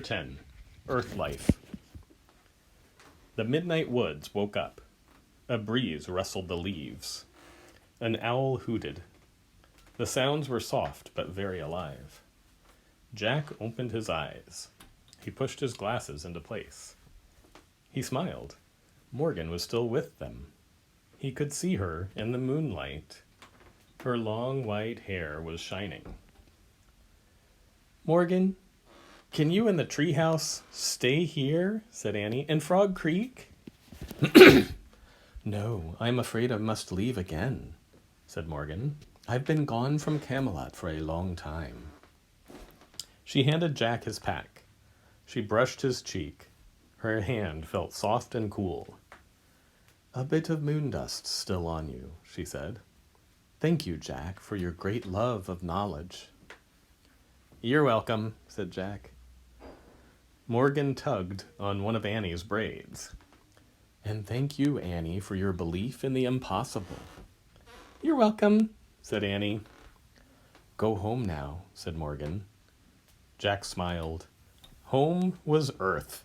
10. Earth Life. The midnight woods woke up. A breeze rustled the leaves. An owl hooted. The sounds were soft but very alive. Jack opened his eyes. He pushed his glasses into place. He smiled. Morgan was still with them. He could see her in the moonlight. Her long white hair was shining. "Morgan, can you and the treehouse stay here?" said Annie. "In Frog Creek?" "No, I'm afraid I must leave again," said Morgan. "I've been gone from Camelot for a long time." She handed Jack his pack. She brushed his cheek. Her hand felt soft and cool. "A bit of moon dust still on you," she said. "Thank you, Jack, for your great love of knowledge." "You're welcome," said Jack. Morgan tugged on one of Annie's braids. "And thank you, Annie, for your belief in the impossible." "You're welcome," said Annie. "Go home now," said Morgan. Jack smiled. Home was Earth,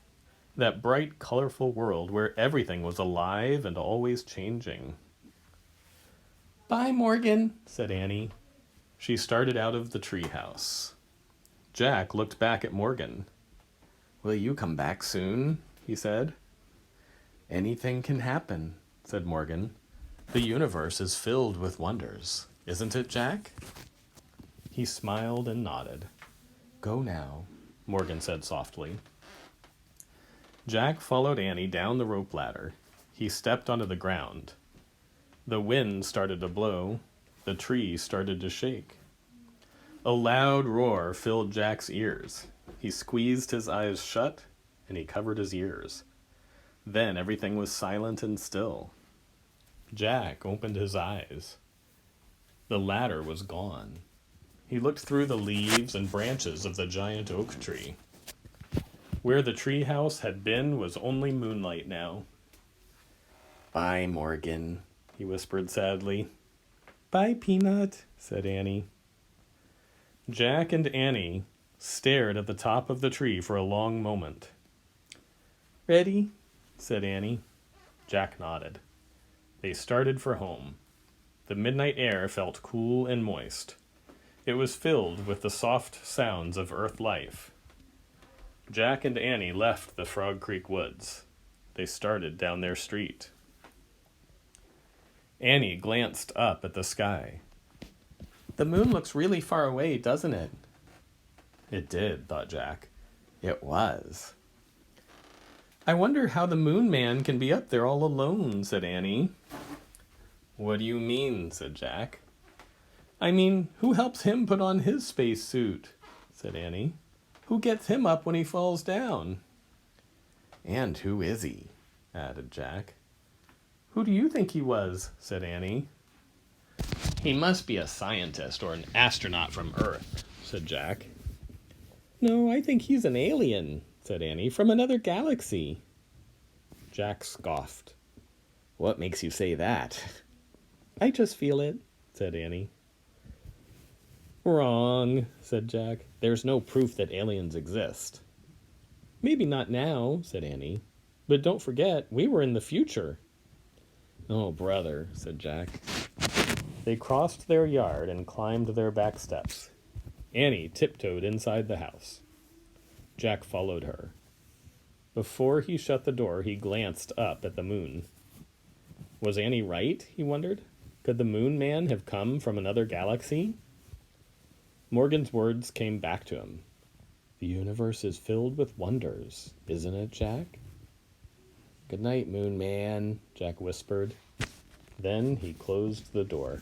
that bright, colorful world where everything was alive and always changing. "Bye, Morgan," said Annie. She started out of the treehouse. Jack looked back at Morgan. "Will you come back soon?" he said. "Anything can happen," said Morgan. "The universe is filled with wonders, isn't it, Jack?" He smiled and nodded. "Go now," Morgan said softly. Jack followed Annie down the rope ladder. He stepped onto the ground. The wind started to blow. The tree started to shake. A loud roar filled Jack's ears. He squeezed his eyes shut, and he covered his ears. Then everything was silent and still. Jack opened his eyes. The ladder was gone. He looked through the leaves and branches of the giant oak tree. Where the treehouse had been was only moonlight now. "Bye, Morgan," he whispered sadly. "Bye, Peanut," said Annie. Jack and Annie stared at the top of the tree for a long moment. "Ready?" said Annie. Jack nodded. They started for home. The midnight air felt cool and moist. It was filled with the soft sounds of Earth life. Jack and Annie left the Frog Creek woods. They started down their street. Annie glanced up at the sky. "The moon looks really far away, doesn't it?" It did, thought Jack. It was. "I wonder how the Moon Man can be up there all alone," said Annie. "What do you mean?" said Jack. "I mean, who helps him put on his space suit?" said Annie. "Who gets him up when he falls down?" "And who is he?" added Jack. "Who do you think he was?" said Annie. "He must be a scientist or an astronaut from Earth," said Jack. "No, I think he's an alien," said Annie, "from another galaxy." Jack scoffed. "What makes you say that?" "I just feel it," said Annie. "Wrong," said Jack. "There's no proof that aliens exist." "Maybe not now," said Annie. "But don't forget, we were in the future." "Oh, brother," said Jack. They crossed their yard and climbed their back steps. Annie tiptoed inside the house. Jack followed her. Before he shut the door, he glanced up at the moon. Was Annie right, he wondered? Could the Moon Man have come from another galaxy? Morgan's words came back to him. "The universe is filled with wonders, isn't it, Jack?" "Good night, Moon Man," Jack whispered. Then he closed the door.